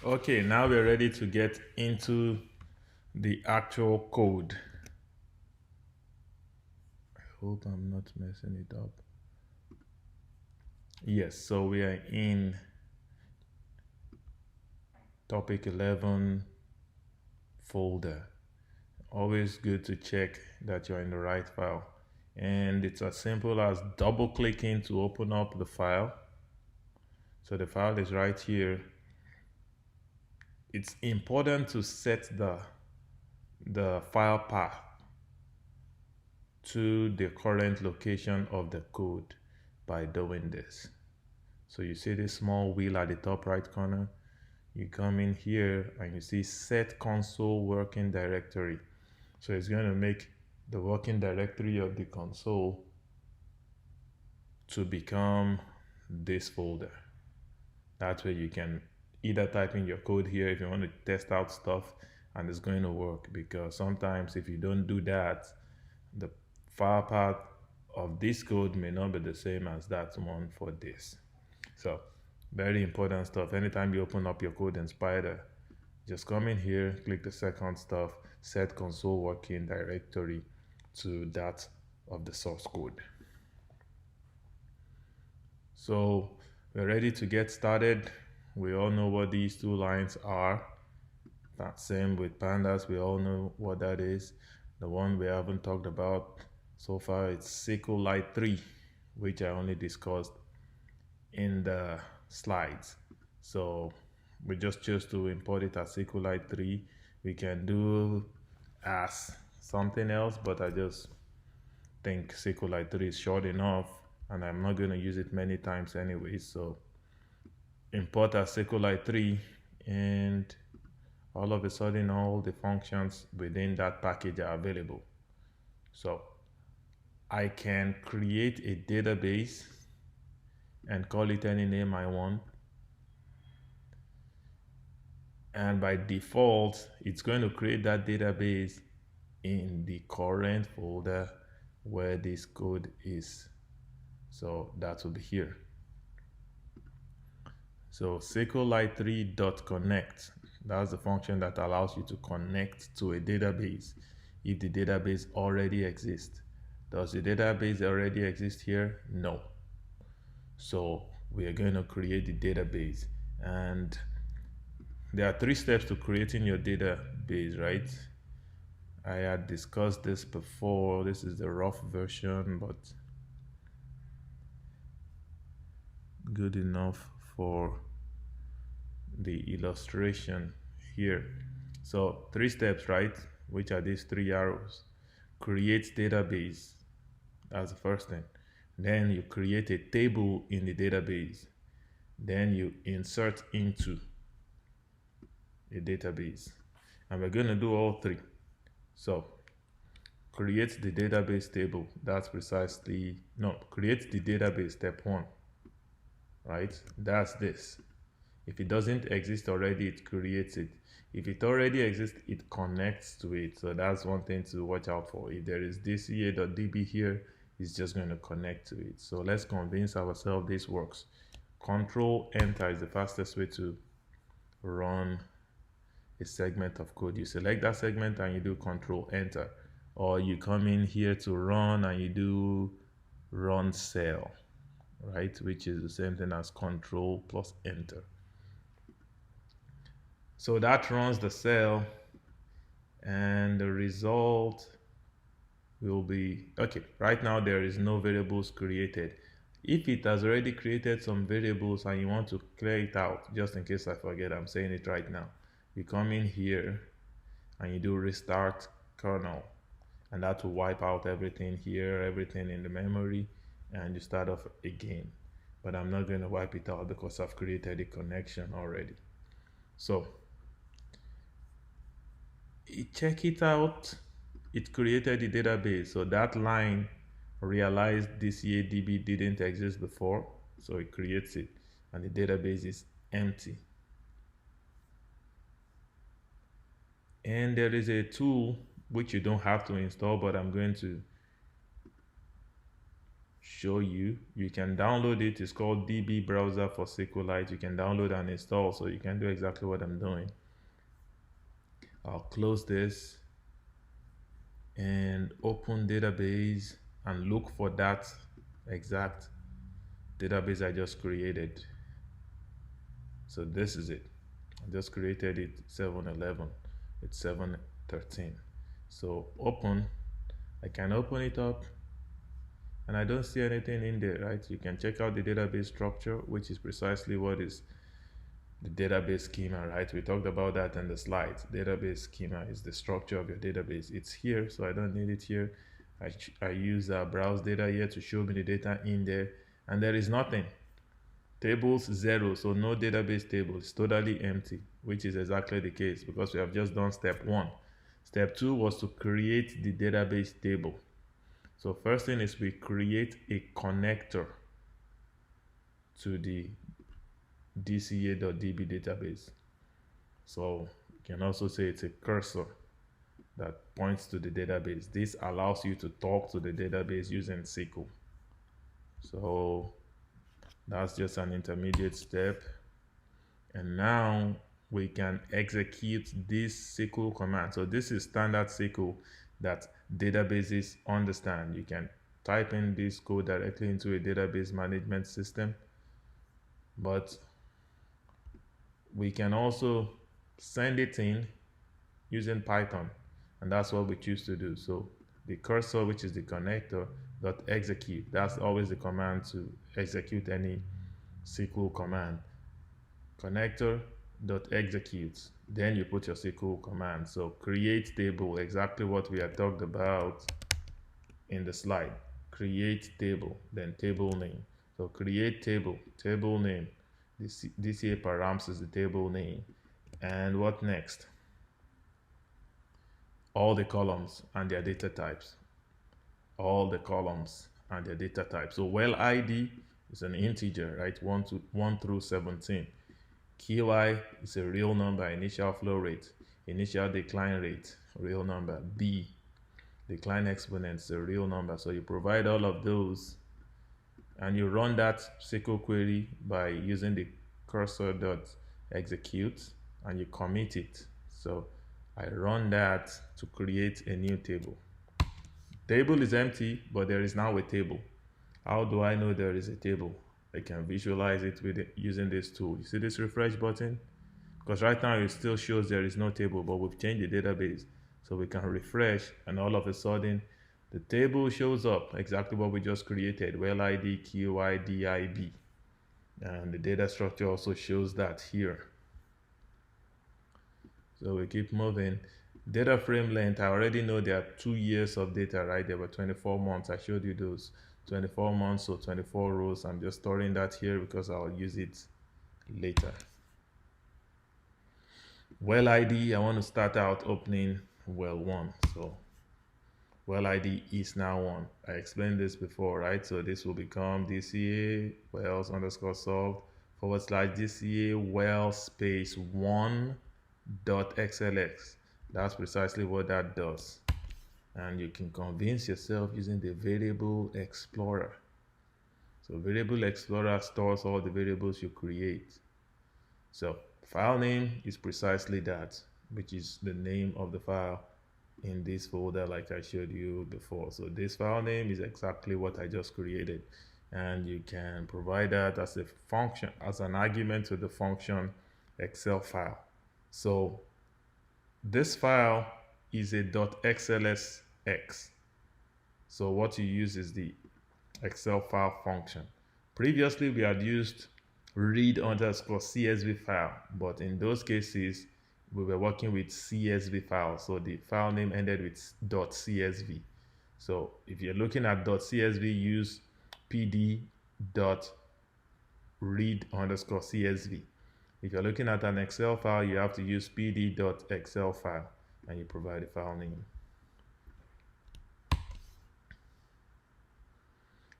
Okay, now we're ready to get into the actual code. I hope I'm not messing it up. Yes, so we are in topic 11 folder. Always good to check that you're in the right file. And it's as simple as double clicking to open up the file. So the file is right here. It's important to set the file path to the current location of the code by doing this. So you see this small wheel at the top right corner. You come in here and you see set console working directory. So it's going to make the working directory of the console to become this folder. That way you can either type in your code here if you want to test out stuff and it's going to work, because sometimes if you don't do that, the file path of this code may not be the same as that one for this. So very important stuff. Anytime you open up your code in Spider, just come in here, click the second stuff, set console working directory to that of the source code. So we're ready to get started. We all know what these two lines are. Same with pandas, we all know what that is. The one we haven't talked about so far is SQLite 3, which I only discussed in the slides. So we just chose to import it as SQLite 3. We can do as something else, but I just think SQLite 3 is short enough and I'm not going to use it many times anyway. So import as SQLite 3, and all of a sudden all the functions within that package are available. So I can create a database and call it any name I want. And by default, it's going to create that database in the current folder where this code is. So that will be here. So SQLite3.connect, that's the function that allows you to connect to a database if the database already exists. Does the database already exist here? No. So we are going to create the database, and there are 3 steps to creating your database, right? I had discussed this before. This is the rough version, but good enough for the illustration here. So 3 steps, right? Which are these 3 arrows? Create database, that's the first thing. Then you create a table in the database. Then you insert into a database. And we're going to do all 3. So create the database table. That's precisely, no, create the database, step 1, right? That's this. If it doesn't exist already, it creates it. If it already exists, it connects to it. So that's one thing to watch out for. If there is dca.db here, it's just going to connect to it. So let's convince ourselves this works. Control Enter is the fastest way to run a segment of code. You select that segment and you do Control Enter. Or you come in here to run and you do run cell, right? Which is the same thing as Control plus Enter. So that runs the cell, and the result will be, okay, right now there is no variables created. If it has already created some variables and you want to clear it out, just in case I forget, I'm saying it right now, you come in here and you do restart kernel, and that will wipe out everything here, everything in the memory, and you start off again. But I'm not going to wipe it out because I've created a connection already. So check it out. It created the database. So that line realized DCADB didn't exist before, so it creates it, and the database is empty. And there is a tool which you don't have to install, but I'm going to show you. You can download it. It's called DB Browser for SQLite. You can download and install, so you can do exactly what I'm doing. I'll close this and open database and look for that exact database I just created. So this is it. I just created it 711. It's 713. So open. I can open it up and I don't see anything in there, right? You can check out the database structure, which is precisely what is the database schema, right? We talked about that in the slides. Database schema is the structure of your database. It's here, so I don't need it here. I use browse data here to show me the data in there, and there is nothing. Tables 0, so no database table. It's totally empty, which is exactly the case because we have just done step 1. Step 2 was to create the database table. So first thing is we create a connector to the dca.db database. So you can also say it's a cursor that points to the database. This allows you to talk to the database using SQL. So that's just an intermediate step. And now we can execute this SQL command. So this is standard SQL that databases understand. You can type in this code directly into a database management system, but we can also send it in using Python, and that's what we choose to do. So the cursor, which is the connector, dot execute, that's always the command to execute any SQL command. Connector dot execute, then you put your SQL command. So create table, exactly what we had talked about in the slide. Create table, then table name. So create table, table name. DCA params is the table name. And what next? All the columns and their data types. All the columns and their data types. So well ID is an integer, right? 1 through 17. QI is a real number, initial flow rate, initial decline rate, real number. B, decline exponent is a real number. So you provide all of those and you run that SQL query by using the cursor.execute and you commit it. So I run that to create a new table. Table is empty, but there is now a table. How do I know there is a table? I can visualize it using this tool. You see this refresh button? Because right now it still shows there is no table, but we've changed the database. So we can refresh and all of a sudden the table shows up, exactly what we just created, well ID, QI, DIB. And the data structure also shows that here. So we keep moving. Data frame length, I already know there are 2 years of data, right? There were 24 months. I showed you those 24 months, so 24 rows. I'm just storing that here because I'll use it later. Well ID, I want to start out opening well 1. So well ID is now 1. I explained this before, right? So this will become DCA wells underscore solved / DCA well space 1.xlx. That's precisely what that does. And you can convince yourself using the variable explorer. So variable explorer stores all the variables you create. So file name is precisely that, which is the name of the file in this folder like I showed you before. So this file name is exactly what I just created. And you can provide that as a function, as an argument to the function Excel file. So this file is a .xlsx. So what you use is the Excel file function. Previously, we had used read underscore CSV file, but in those cases, we were working with CSV file. So the file name ended with .csv. So if you're looking at .csv, use pd.read underscore CSV. If you're looking at an Excel file, you have to use pd.excel file and you provide the file name.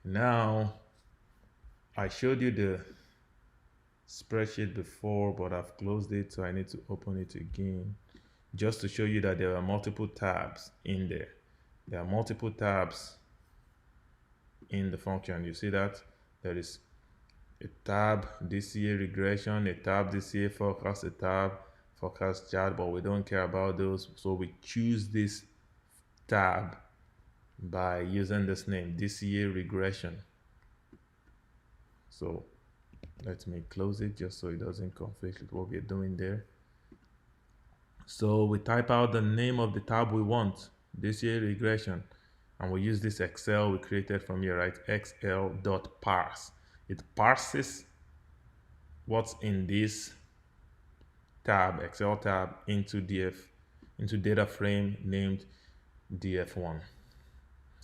Now, I showed you the spreadsheet before, but I've closed it, so I need to open it again just to show you that there are multiple tabs in there. There are multiple tabs in the function. You see that there is a tab DCA regression, a tab DCA forecast, a tab forecast chart, but we don't care about those. So we choose this tab by using this name, DCA regression. So let me close it just so it doesn't conflict with what we're doing there. So we type out the name of the tab we want, DCA regression, and we use this Excel we created from here, right? xl.parse. It parses what's in this tab, Excel tab, into data frame named df1.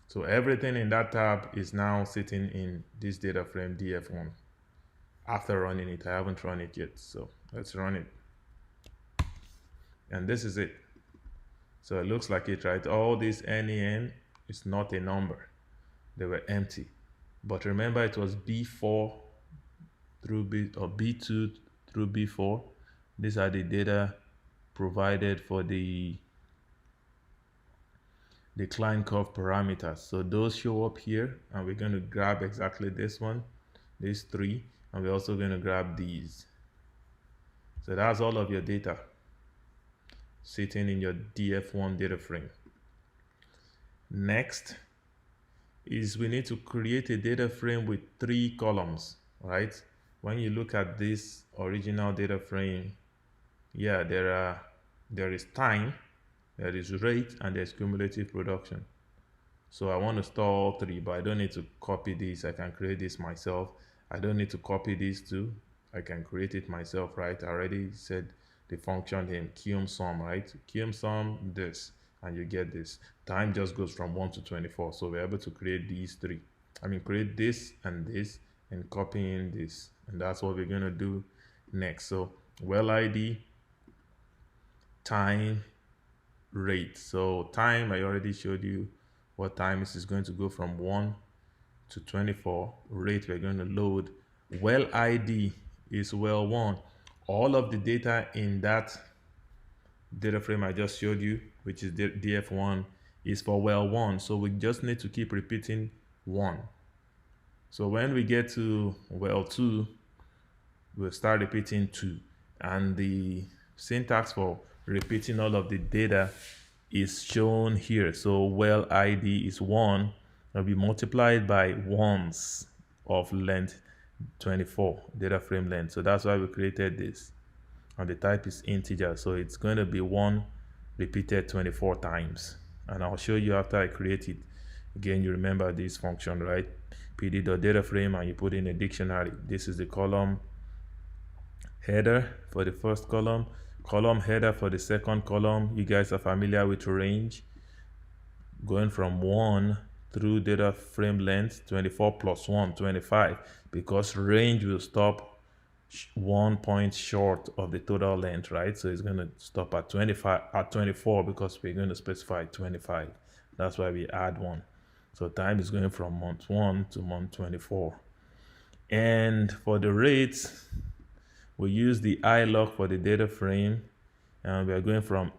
So everything in that tab is now sitting in this data frame df1. After running it, I haven't run it yet, so let's run it. And this is it. So it looks like it, right? All this NAN is not a number. They were empty. But remember, it was B4 through B, or B2 through B4. These are the data provided for the decline curve parameters. So those show up here, and we're going to grab exactly this one, these three, and we're also going to grab these. So that's all of your data sitting in your df1 data frame. Next is we need to create a data frame with 3 columns, right? When you look at this original data frame, yeah, there is time, there is rate, and there's cumulative production. So I want to store all 3, but I don't need to copy this. I can create this myself. I don't need to copy these 2. I can create it myself, right? I already said the function name CumSum, right? CumSum this, and you get this. Time just goes from 1 to 24. So we're able to create these 3. Create this, and copy in this. And that's what we're going to do next. So well ID, time, rate. So time, I already showed you what time is going to go from 1 to 24. Rate, we're going to load. Well ID is well 1. All of the data in that data frame I just showed you, which is df1, is for well 1. So we just need to keep repeating 1. So when we get to well 2, we'll start repeating 2. And the syntax for repeating all of the data is shown here. So well ID is 1, will be multiplied by ones of length 24, data frame length. So that's why we created this. And the type is integer. So it's going to be 1 repeated 24 times. And I'll show you after I create it. Again, you remember this function, right? pd.dataframe, and you put in a dictionary. This is the column header for the first column header for the second column. You guys are familiar with range, going from 1 through data frame length 24 plus 1, 25, because range will stop 1 point short of the total length, right? So it's going to stop at 24 because we're going to specify 25. That's why we add 1. So time is going from month 1 to month 24. And for the rates, we use the ilog for the data frame, and we are going from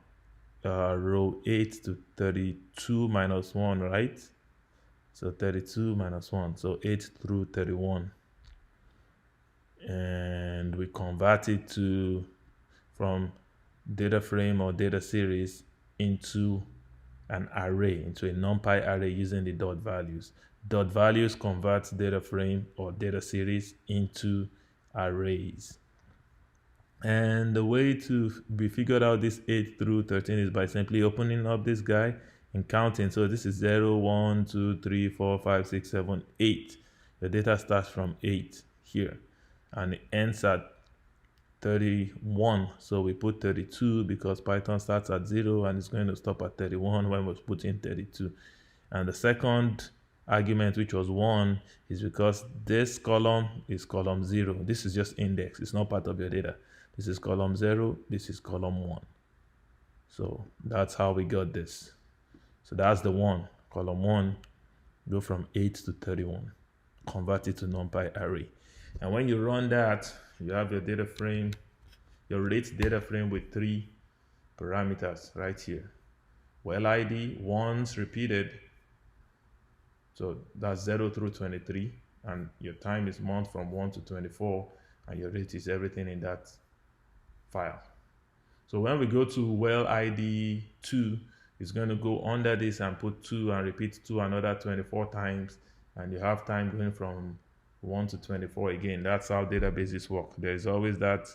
row 8 to 32 minus 1, right? So 32 minus 1, so 8 through 31. And we convert it from data frame or data series into an array, into a NumPy array using the dot values. Dot values converts data frame or data series into arrays. And the way to be figured out this 8 through 13 is by simply opening up this guy and counting. So this is 0, 1, 2, 3, 4, 5, 6, 7, 8. The data starts from 8 here, and it ends at 31. So we put 32 because Python starts at 0 and it's going to stop at 31 when we put in 32. And the second argument, which was 1, is because this column is column 0. This is just index. It's not part of your data. This is column 0. This is column 1. So that's how we got this. So that's the 1. Column 1, go from 8 to 31. Convert it to NumPy array. And when you run that, you have your data frame, your rate data frame with 3 parameters right here. Well ID, once repeated, So that's 0 through 23, and your time is month from 1 to 24, and your rate is everything in that file. So when we go to well ID 2, it's going to go under this and put 2 and repeat 2 another 24 times, and you have time going from 1 to 24 again. That's how databases work. There's always that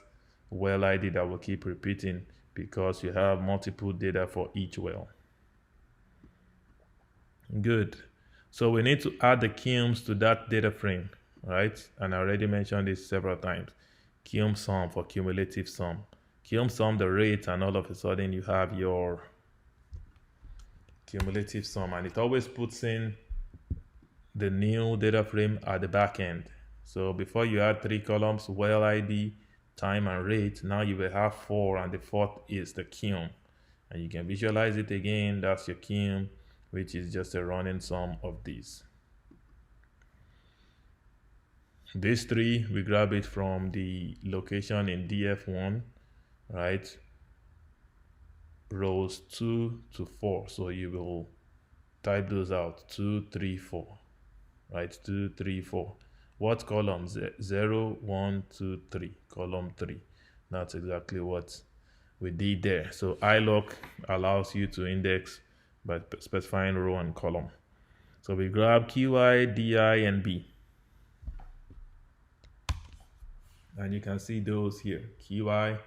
well ID that will keep repeating because you have multiple data for each well. Good. So we need to add the QIUMs to that data frame, right? And I already mentioned this several times. QIUM sum for cumulative sum. QIUM sum the rate, and all of a sudden you have your cumulative sum, and it always puts in the new data frame at the back end. So before you add 3 columns, well ID, time, and rate, now you will have 4, and the 4th is the QIUM. And you can visualize it again. That's your QIUM, which is just a running sum of these. These 3, we grab it from the location in DF1, right? Rows 2 to 4. So you will type those out: 2, 3, 4, right? 2, 3, 4. What column? 0, 1, 2, 3, column 3. That's exactly what we did there. So iloc allows you to index by specifying row and column. So we grab QI, DI, and B. And you can see those here: QI,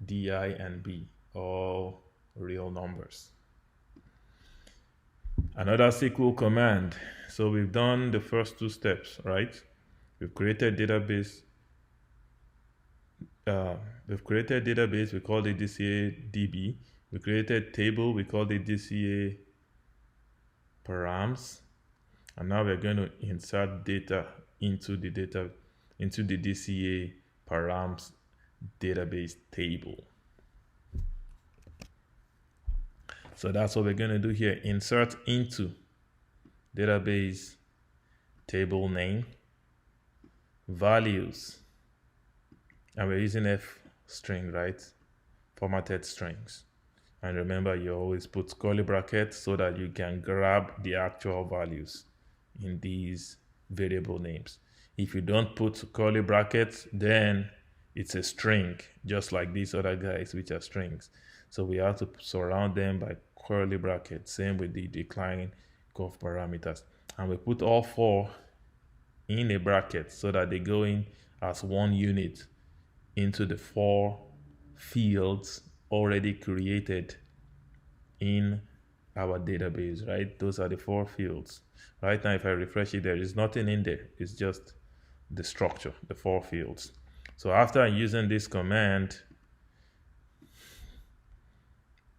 DI, and B, all real numbers. Another SQL command. So we've done the first 2 steps, right? We've created database. We called it DCA DB. We created table, we called it DCA params. And now we're going to insert data into the DCA params database table. So that's what we're going to do here: insert into database table name, values, and we're using F string, right? Formatted strings. And remember, you always put curly brackets so that you can grab the actual values in these variable names. If you don't put curly brackets, then it's a string, just like these other guys, which are strings. So we have to surround them by curly brackets. Same with the decline curve parameters. And we put all 4 in a bracket so that they go in as one unit into the 4 fields already created in our database, right? Those are the 4 fields. Right now, if I refresh it, there is nothing in there. It's just the structure, the 4 fields. So after using this command,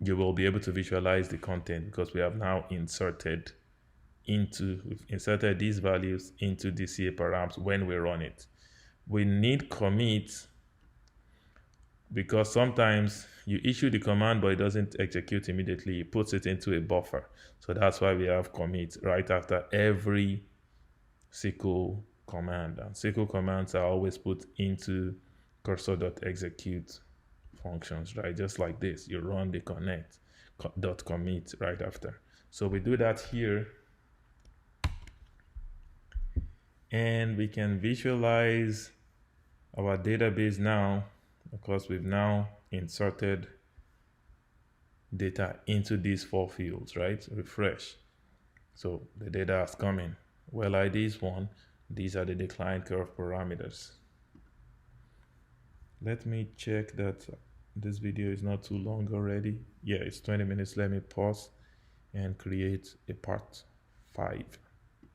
you will be able to visualize the content because we have now inserted these values into DCA params when we run it. We need commit because sometimes you issue the command but it doesn't execute immediately. It puts it into a buffer. So that's why we have commit right after every SQL command. And SQL commands are always put into cursor.execute functions, right? Just like this, you run the connect.commit right after. So we do that here, and we can visualize our database now because we've now inserted data into these 4 fields, right? Refresh. So the data is coming. Well ID is 1. These are the decline curve parameters. Let me check that this video is not too long already. Yeah, it's 20 minutes. Let me pause and create a part 5.